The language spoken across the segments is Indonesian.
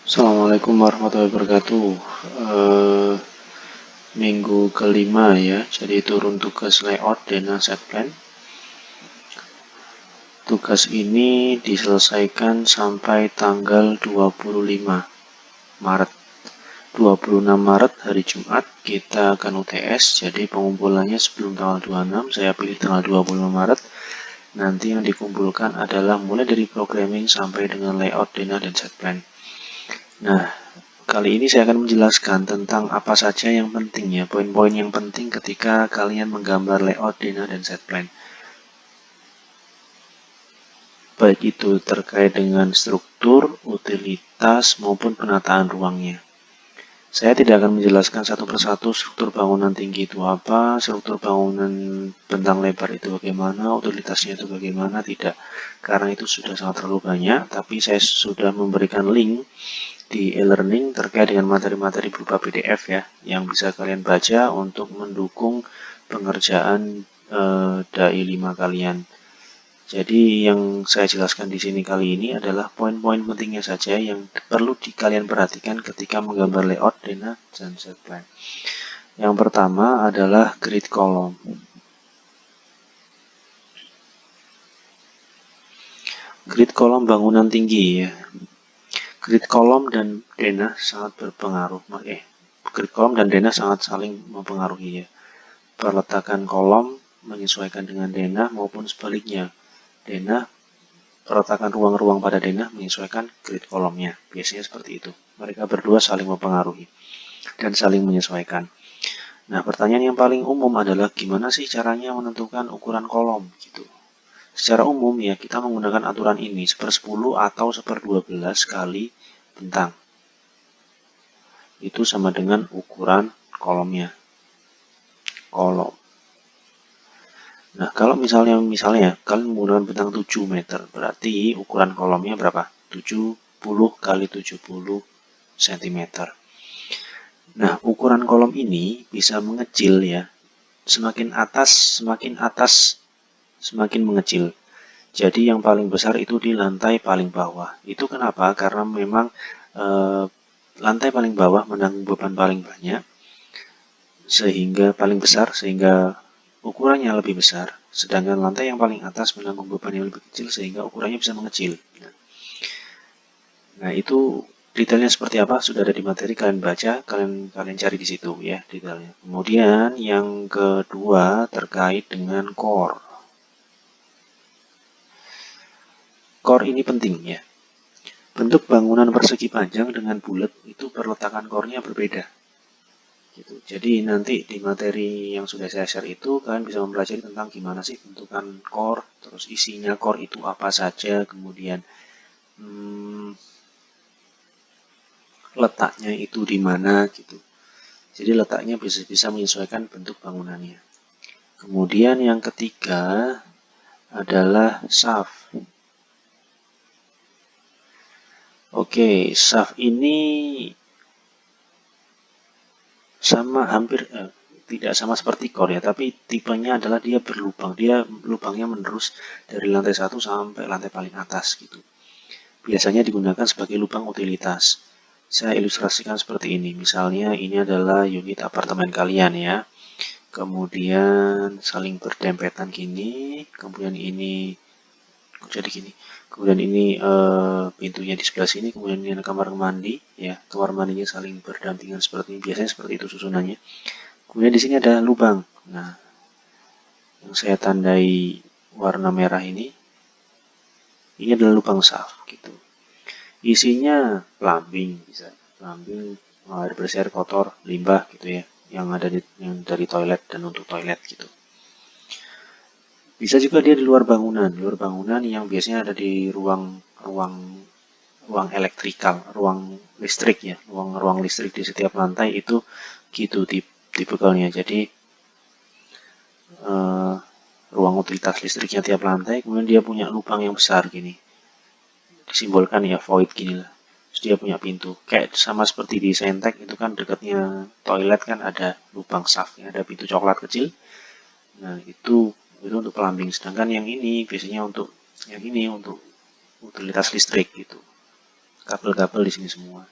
Assalamualaikum warahmatullahi wabarakatuh. Minggu kelima ya, jadi turun tugas layout Dena set plan. Tugas ini diselesaikan sampai tanggal 25 Maret. 26 Maret hari Jumat kita akan UTS, jadi pengumpulannya sebelum tanggal 26, saya pilih tanggal 25 Maret. Nanti yang dikumpulkan adalah mulai dari programming sampai dengan layout Dena dan set plan. Nah, kali ini saya akan menjelaskan tentang apa saja yang penting ya, poin-poin yang penting ketika kalian menggambar layout Dena dan set plan. Baik itu terkait dengan struktur, utilitas, maupun penataan ruangnya. Saya tidak akan menjelaskan satu persatu struktur bangunan tinggi itu apa, struktur bangunan bentang lebar itu bagaimana, utilitasnya itu bagaimana, tidak. Karena itu sudah sangat terlalu banyak, tapi saya sudah memberikan link di e-learning terkait dengan materi-materi berupa PDF ya, yang bisa kalian baca untuk mendukung pengerjaan DAI 5 kalian. Jadi yang saya jelaskan di sini kali ini adalah poin-poin pentingnya saja yang perlu kalian perhatikan ketika menggambar layout Dena dan set plan. Yang pertama adalah grid column. Grid column bangunan tinggi ya. Grid column dan Dena sangat berpengaruh. Grid column dan Dena sangat saling mempengaruhi ya. Perletakan kolom menyesuaikan dengan Dena maupun sebaliknya. Dena, perletakan ruang-ruang pada Dena menyesuaikan grid kolomnya. Biasanya seperti itu. Mereka berdua saling mempengaruhi dan saling menyesuaikan. Nah, pertanyaan yang paling umum adalah gimana sih caranya menentukan ukuran kolom gitu. Secara umum ya, kita menggunakan aturan ini 1/10 atau 1/12 kali bentang. Itu sama dengan ukuran kolomnya. Kolom. Nah, kalau misalnya kalian menggunakan bentang 7 meter, berarti ukuran kolomnya berapa? 70 kali 70 cm. Nah, ukuran kolom ini bisa mengecil ya. Semakin atas, semakin mengecil. Jadi yang paling besar itu di lantai paling bawah. Itu kenapa? Karena memang lantai paling bawah menanggung beban paling banyak, sehingga paling besar, sehingga ukurannya lebih besar. Sedangkan lantai yang paling atas menanggung beban yang lebih kecil, sehingga ukurannya bisa mengecil. Nah, itu detailnya seperti apa sudah ada di materi, kalian baca, kalian cari di situ ya detailnya. Kemudian yang kedua terkait dengan core. Core ini penting ya. Bentuk bangunan persegi panjang dengan bulat itu perletakan core-nya berbeda. Gitu. Jadi nanti di materi yang sudah saya share itu kalian bisa mempelajari tentang gimana sih bentukan core, terus isinya core itu apa saja, kemudian letaknya itu di mana gitu. Jadi letaknya bisa menyesuaikan bentuk bangunannya. Kemudian yang ketiga adalah shaft. Oke, shaft ini sama hampir tidak sama seperti core ya, tapi tipenya adalah dia berlubang. Dia lubangnya menerus dari lantai 1 sampai lantai paling atas gitu. Biasanya digunakan sebagai lubang utilitas. Saya ilustrasikan seperti ini. Misalnya ini adalah unit apartemen kalian ya. Kemudian saling berdempetan gini, kemudian ini jadi gini. Kemudian ini pintunya di sebelah sini, kemudian ini ada kamar mandi ya. Kamar mandinya saling berdampingan seperti ini. Biasanya seperti itu susunannya. Kemudian di sini ada lubang. Nah, yang saya tandai warna merah ini adalah lubang shaft gitu. Isinya plumbing, bisa plumbing, air bersih, air kotor, limbah gitu ya, yang dari toilet dan untuk toilet gitu. Bisa juga dia di luar bangunan yang biasanya ada di ruang elektrikal, ruang listrik ya, ruang listrik di setiap lantai itu gitu tipikalnya. Jadi ruang utilitas listriknya tiap lantai, kemudian dia punya lubang yang besar gini, disimbolkan ya void gini lah. Terus dia punya pintu, kayak sama seperti di Sentek itu kan dekatnya toilet kan ada lubang shaft, ada pintu coklat kecil. Nah itu untuk plumbing. Sedangkan yang ini biasanya untuk utilitas listrik gitu. Kabel-kabel di sini semua.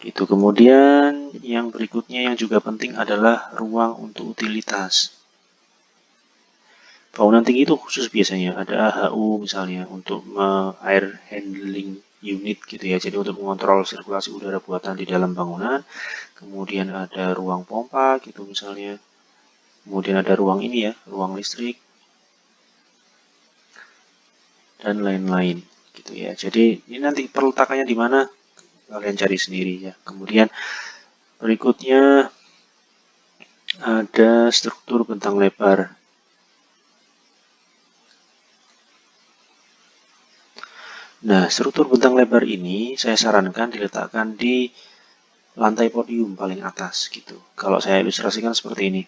Gitu. Kemudian yang berikutnya yang juga penting adalah ruang untuk utilitas. Bangunan tinggi itu khusus biasanya ada AHU misalnya untuk air handling unit gitu ya. Jadi untuk mengontrol sirkulasi udara buatan di dalam bangunan. Kemudian ada ruang pompa gitu misalnya. Kemudian ada ruang ini ya, ruang listrik dan lain-lain gitu ya. Jadi ini nanti perletakannya di mana kalian cari sendiri ya. Kemudian berikutnya ada struktur bentang lebar. Nah, struktur bentang lebar ini saya sarankan diletakkan di lantai podium paling atas gitu. Kalau saya ilustrasikan seperti ini.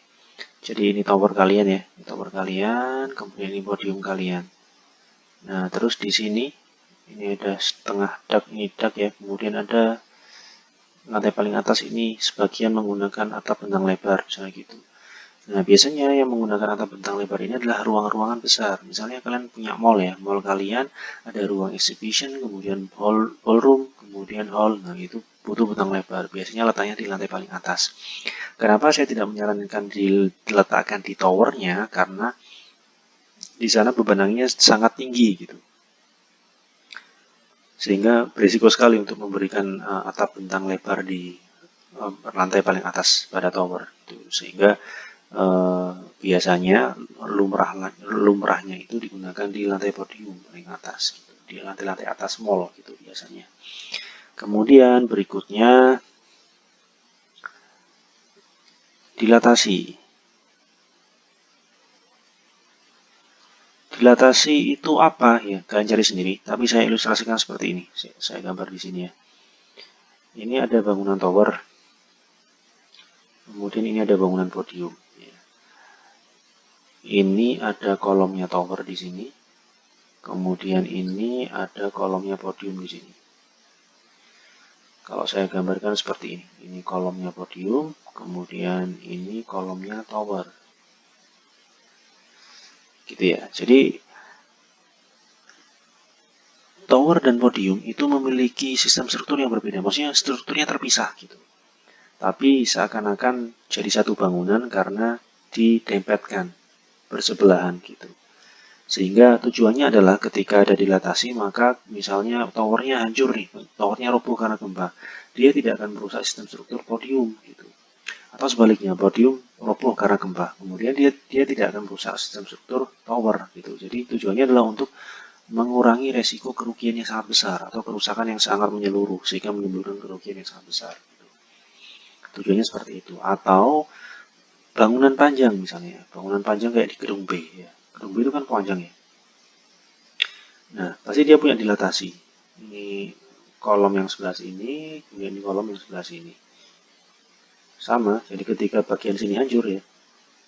Jadi ini tower kalian ya, ini tower kalian, kemudian ini podium kalian. Nah, terus di sini ini ada setengah dak, ini dak ya, kemudian ada lantai paling atas ini sebagian menggunakan atap bentang lebar misalnya gitu. Nah, biasanya yang menggunakan atap bentang lebar ini adalah ruang-ruangan besar. Misalnya kalian punya mall ya, mall kalian ada ruang exhibition, kemudian ballroom, kemudian hall. Nah, itu butuh bentang lebar. Biasanya letaknya di lantai paling atas. Kenapa saya tidak menyarankan diletakkan di towernya? Karena di sana beban anginnya sangat tinggi gitu. Sehingga berisiko sekali untuk memberikan atap bentang lebar di lantai paling atas pada tower. Gitu. Sehingga biasanya lumrahnya itu digunakan di lantai podium paling atas gitu. Di lantai-lantai atas mall gitu biasanya. Kemudian berikutnya dilatasi. Dilatasi itu apa ya? Kalian cari sendiri, tapi saya ilustrasikan seperti ini. Saya gambar di sini ya. Ini ada bangunan tower. Kemudian ini ada bangunan podium. Ini ada kolomnya tower di sini. Kemudian ini ada kolomnya podium di sini. Kalau saya gambarkan seperti ini. Ini kolomnya podium, kemudian ini kolomnya tower. Gitu ya. Jadi tower dan podium itu memiliki sistem struktur yang berbeda. Maksudnya strukturnya terpisah gitu. Tapi seakan-akan jadi satu bangunan karena ditempelkan bersebelahan gitu. Sehingga tujuannya adalah ketika ada dilatasi maka misalnya towernya hancur nih, towernya roboh karena gempa, dia tidak akan merusak sistem struktur podium gitu. Atau sebaliknya, podium roboh karena gempa, kemudian dia tidak akan merusak sistem struktur tower gitu. Jadi tujuannya adalah untuk mengurangi resiko kerugian yang sangat besar atau kerusakan yang sangat menyeluruh sehingga menimbulkan kerugian yang sangat besar. Tujuannya seperti itu. Atau bangunan panjang misalnya, bangunan panjang kayak di gedung B ya. Gedung B itu kan panjang ya. Nah, pasti dia punya dilatasi. Ini kolom yang sebelah sini, kemudian ini kolom yang sebelah sini. Sama, jadi ketika bagian sini hancur ya,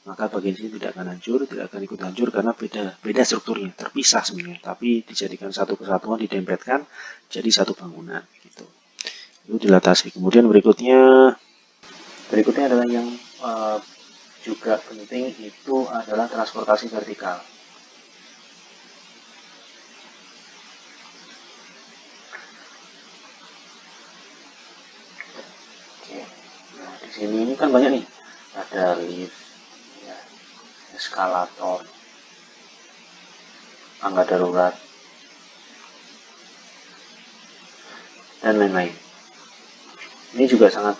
maka bagian sini tidak akan hancur, tidak akan ikut hancur karena beda strukturnya, terpisah sebenarnya, tapi dijadikan satu kesatuan, didempetkan jadi satu bangunan gitu. Itu dilatasi. Kemudian berikutnya adalah yang juga penting itu adalah transportasi vertikal. Oke. Nah, di sini ini kan banyak nih, ada lift, ya, eskalator, tangga darurat, dan lain-lain. Ini juga sangat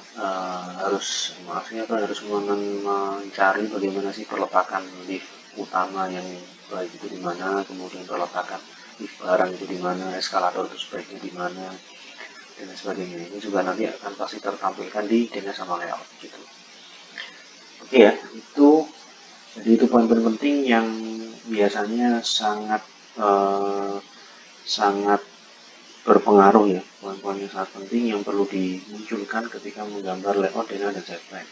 harus mencari bagaimana sih perletakan lift utama yang baik itu di mana, kemudian perletakan lift barang itu di mana, eskalator itu sebaiknya di mana, dan sebagainya. Ini juga nanti akan pasti tertampilkan di dana sama layout gitu. Oke ya, jadi itu poin-poin penting yang biasanya sangat berpengaruh ya, poin-poin yang sangat penting yang perlu dimunculkan ketika menggambar layout dana dan site plan.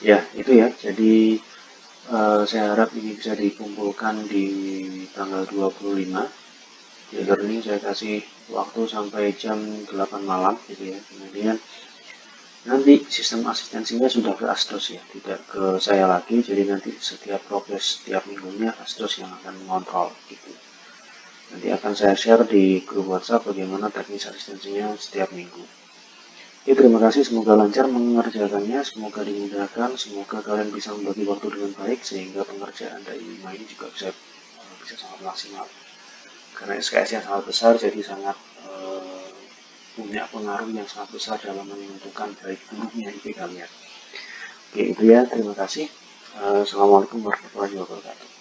Ya itu ya, jadi saya harap ini bisa dikumpulkan di tanggal 25 di learning. Saya kasih waktu sampai jam 8 malam gitu ya. Kemudian nanti sistem asistensinya sudah ke Astos ya, tidak ke saya lagi, jadi nanti setiap progres setiap minggunya Astos yang akan mengontrol gitu. Nanti akan saya share di grup WhatsApp bagaimana teknis asistensinya setiap minggu. Oke, terima kasih. Semoga lancar mengerjakannya, semoga dimudahkan, semoga kalian bisa membagi waktu dengan baik sehingga pengerjaan dari 5 ini juga bisa sangat maksimal. Karena SKS-nya sangat besar, jadi sangat punya pengaruh yang sangat besar dalam menentukan baik buruknya IP kalian. Oke, itu ya. Terima kasih. Assalamualaikum warahmatullahi wabarakatuh.